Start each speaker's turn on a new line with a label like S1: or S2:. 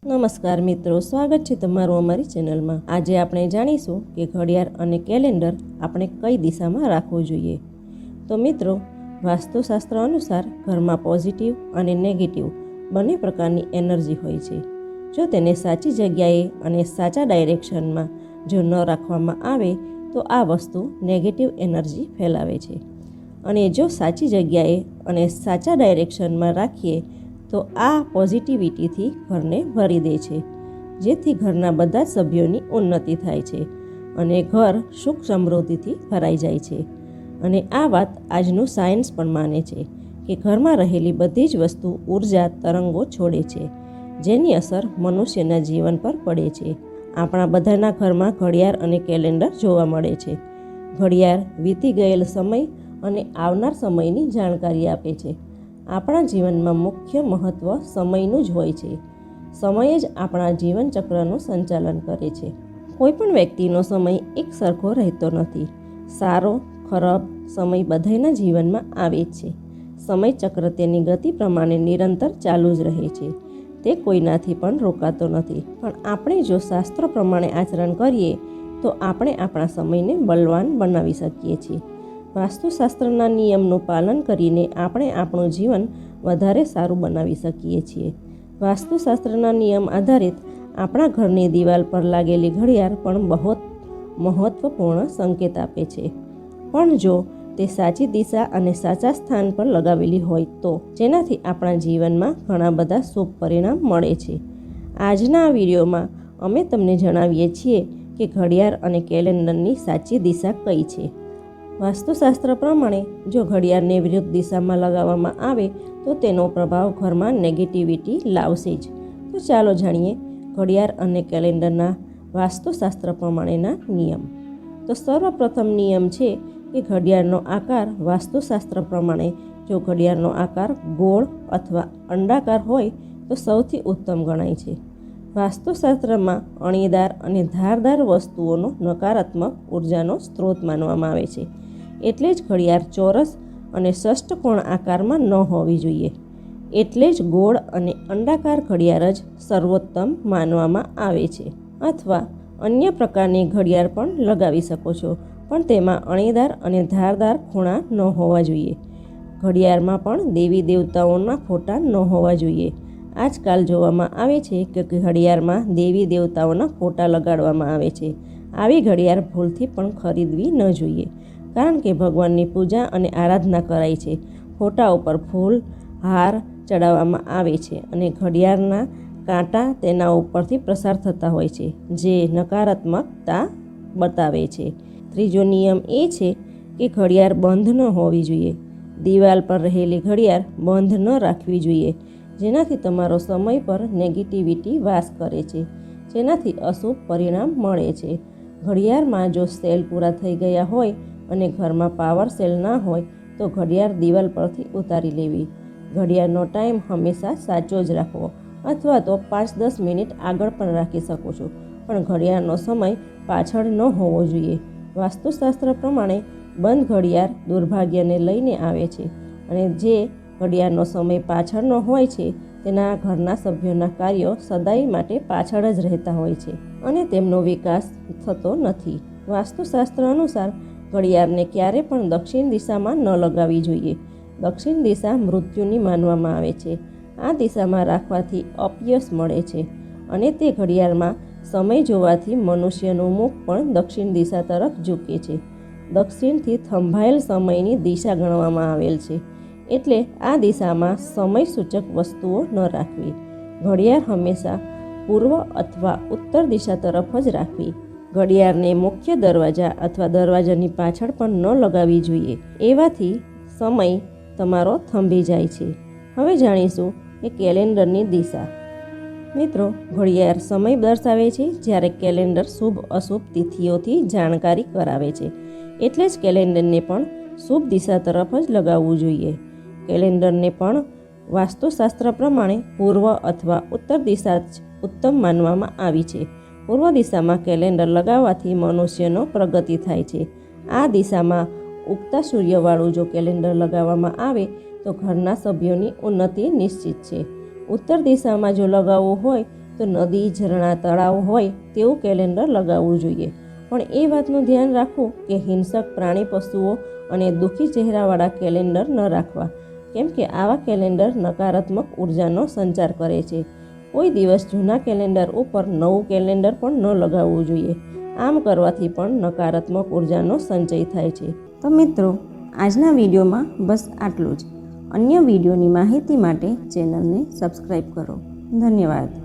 S1: નમસ્કાર મિત્રો, સ્વાગત છે તમારું અમારી ચેનલમાં। આજે આપણે જાણીશું કે ઘડિયાળ અને કેલેન્ડર આપણે કઈ દિશામાં રાખવું જોઈએ। તો મિત્રો, વાસ્તુશાસ્ત્ર અનુસાર ઘરમાં પોઝિટિવ અને નેગેટિવ બંને પ્રકારની એનર્જી હોય છે। જો તેને સાચી જગ્યાએ અને સાચા ડાયરેક્શનમાં જો ન રાખવામાં આવે તો આ વસ્તુ નેગેટિવ એનર્જી ફેલાવે છે, અને જો સાચી જગ્યાએ અને સાચા ડાયરેક્શનમાં રાખીએ તો આ પોઝિટિવિટીથી ઘરને ભરી દે છે, જેથી ઘરના બધા જ સભ્યોની ઉન્નતિ થાય છે અને ઘર સુખ સમૃદ્ધિથી ભરાઈ જાય છે। અને આ વાત આજનું સાયન્સ પણ માને છે કે ઘરમાં રહેલી બધી જ વસ્તુ ઉર્જા તરંગો છોડે છે, જેની અસર મનુષ્યના જીવન પર પડે છે। આપણા બધાના ઘરમાં ઘડિયાળ અને કેલેન્ડર જોવા મળે છે। ઘડિયાળ વીતી ગયેલ સમય અને આવનાર સમયની જાણકારી આપે છે। આપણા જીવનમાં મુખ્ય મહત્ત્વ સમયનું જ હોય છે। સમય જ આપણા જીવન ચક્રનું સંચાલન કરે છે। કોઈ પણ વ્યક્તિનો સમય એક સરખો રહેતો નથી। સારો ખરાબ સમય બધાના જીવનમાં આવે જ છે। સમય ચક્ર તેની ગતિ પ્રમાણે નિરંતર ચાલુ જ રહે છે। તે કોઈનાથી પણ રોકાતો નથી। પણ આપણે જો શાસ્ત્રો પ્રમાણે આચરણ કરીએ તો આપણે આપણા સમયને બલવાન બનાવી શકીએ છીએ। વાસ્તુશાસ્ત્રના નિયમનું પાલન કરીને આપણે આપણું જીવન વધારે સારું બનાવી શકીએ છીએ। વાસ્તુશાસ્ત્રના નિયમ આધારિત આપણા ઘરની દિવાલ પર લાગેલી ઘડિયાળ પણ બહુ મહત્વપૂર્ણ સંકેત આપે છે, પણ જો તે સાચી દિશા અને સાચા સ્થાન પર લગાવેલી હોય તો, જેનાથી આપણા જીવનમાં ઘણા બધા શુભ પરિણામ મળે છે। આજના આ વિડીયોમાં અમે તમને જણાવીએ છીએ કે ઘડિયાળ અને કેલેન્ડરની સાચી દિશા કઈ છે। વાસ્તુશાસ્ત્ર પ્રમાણે જો ઘડિયાળને વિરુદ્ધ દિશામાં લગાવવામાં આવે તો તેનો પ્રભાવ ઘરમાં નેગેટિવિટી લાવશે જ। તો ચાલો જાણીએ ઘડિયાળ અને કેલેન્ડરના વાસ્તુશાસ્ત્ર પ્રમાણેના નિયમ। તો સર્વપ્રથમ નિયમ છે કે ઘડિયાળનો આકાર વાસ્તુશાસ્ત્ર પ્રમાણે જો ઘડિયાળનો આકાર ગોળ અથવા અંડાકાર હોય તો સૌથી ઉત્તમ ગણાય છે। વાસ્તુશાસ્ત્રમાં અણીદાર અને ધારદાર વસ્તુઓનો નકારાત્મક ઉર્જાનો સ્ત્રોત માનવામાં આવે છે, એટલે જ ઘડિયાળ ચોરસ અને ષષ્ઠકોણ આકારમાં ન હોવી જોઈએ। એટલે જ ગોળ અને અંડાકાર ઘડિયાળ જ સર્વોત્તમ માનવામાં આવે છે। અથવા અન્ય પ્રકારની ઘડિયાળ પણ લગાવી શકો છો, પણ તેમાં અણીદાર અને ધારદાર ખૂણા ન હોવા જોઈએ। ઘડિયાળમાં પણ દેવી દેવતાઓના ફોટા ન હોવા જોઈએ। આજકાલ જોવામાં આવે છે કે ઘડિયાળમાં દેવી દેવતાઓના ફોટા લગાડવામાં આવે છે। આવી ઘડિયાળ ભૂલથી પણ ખરીદવી ન જોઈએ, કારણ કે ભગવાનની પૂજા અને આરાધના કરાય છે। ફોટા ઉપર ફૂલ હાર ચડાવવામાં આવે છે અને ઘડિયાળના કાંટા તેના ઉપરથી પ્રસાર થતા હોય છે, જે નકારાત્મકતા બતાવે છે। ત્રીજો નિયમ એ છે કે ઘડિયાળ બંધ ન હોવી જોઈએ। દિવાલ પર રહેલી ઘડિયાળ બંધ ન રાખવી જોઈએ, જેનાથી તમારો સમય પર નેગેટિવિટી વાસ કરે છે, જેનાથી અશુભ પરિણામ મળે છે। ઘડિયાળમાં જો સેલ પૂરા થઈ ગયા હોય અને ઘરમાં પાવર સેલ ના હોય તો ઘડિયાળ દિવાલ પરથી ઉતારી લેવી। ઘડિયાળનો ટાઈમ હંમેશા સાચો જ રાખવો, અથવા તો 5-10 મિનિટ આગળ પણ રાખી શકો છો, પણ ઘડિયાળનો સમય પાછળ ન હોવો જોઈએ। વાસ્તુશાસ્ત્ર પ્રમાણે બંધ ઘડિયાળ દુર્ભાગ્યને લઈને આવે છે, અને જે ઘડિયાળનો સમય પાછળનો હોય છે તેના ઘરના સભ્યોના કાર્યો સદાય માટે પાછળ જ રહેતા હોય છે અને તેમનો વિકાસ થતો નથી। વાસ્તુશાસ્ત્ર અનુસાર ઘડિયાળને ક્યારે પણ દક્ષિણ દિશામાં ન લગાવવી જોઈએ। દક્ષિણ દિશા મૃત્યુની માનવામાં આવે છે। આ દિશામાં રાખવાથી અપયશ મળે છે, અને તે ઘડિયાળમાં સમય જોવાથી મનુષ્યનું મુખ પણ દક્ષિણ દિશા તરફ ઝૂકે છે। દક્ષિણથી થંભાયેલ સમયની દિશા ગણવામાં આવેલ છે, એટલે આ દિશામાં સમય સૂચક વસ્તુઓ ન રાખવી। ઘડિયાળ હંમેશા પૂર્વ અથવા ઉત્તર દિશા તરફ જ રાખવી। ઘડિયાળને મુખ્ય દરવાજા અથવા દરવાજાની પાછળ પણ ન લગાવવી જોઈએ, એવાથી સમય તમારો થંભી જાય છે। હવે જાણીશું કે કેલેન્ડરની દિશા। મિત્રો, ઘડિયાળ સમય દર્શાવે છે, જ્યારે કેલેન્ડર શુભ અશુભ તિથિઓથી જાણકારી કરાવે છે। એટલે જ કેલેન્ડરને પણ શુભ દિશા તરફ જ લગાવવું જોઈએ। કેલેન્ડરને પણ વાસ્તુશાસ્ત્ર પ્રમાણે પૂર્વ અથવા ઉત્તર દિશા જ ઉત્તમ માનવામાં આવી છે। પૂર્વ દિશામાં કેલેન્ડર લગાવવાથી મનુષ્યનો પ્રગતિ થાય છે। આ દિશામાં ઉગતા સૂર્યવાળું જો કેલેન્ડર લગાવવામાં આવે તો ઘરના સભ્યોની ઉન્નતિ નિશ્ચિત છે. ઉત્તર દિશામાં જો લગાવવું હોય તો નદી, ઝરણા, તળાવ હોય તેવું કેલેન્ડર લગાવવું જોઈએ. પણ એ વાતનું ધ્યાન રાખવું કે હિંસક પ્રાણી, પશુઓ અને દુઃખી ચહેરાવાળા કેલેન્ડર ન રાખવા, કેમ કે આવા કેલેન્ડર નકારાત્મક ઉર્જાનો સંચાર કરે છે. કોઈ દિવસ જૂના કેલેન્ડર ઉપર નવું કેલેન્ડર પણ ન લગાવવું જોઈએ. આમ કરવાથી પણ નકારાત્મક ઉર્જાનો સંચય થાય છે. તો મિત્રો, આજના વિડીયોમાં બસ આટલું જ. અન્ય વિડીયોની માહિતી માટે ચેનલને સબસ્ક્રાઈબ કરો. ધન્યવાદ.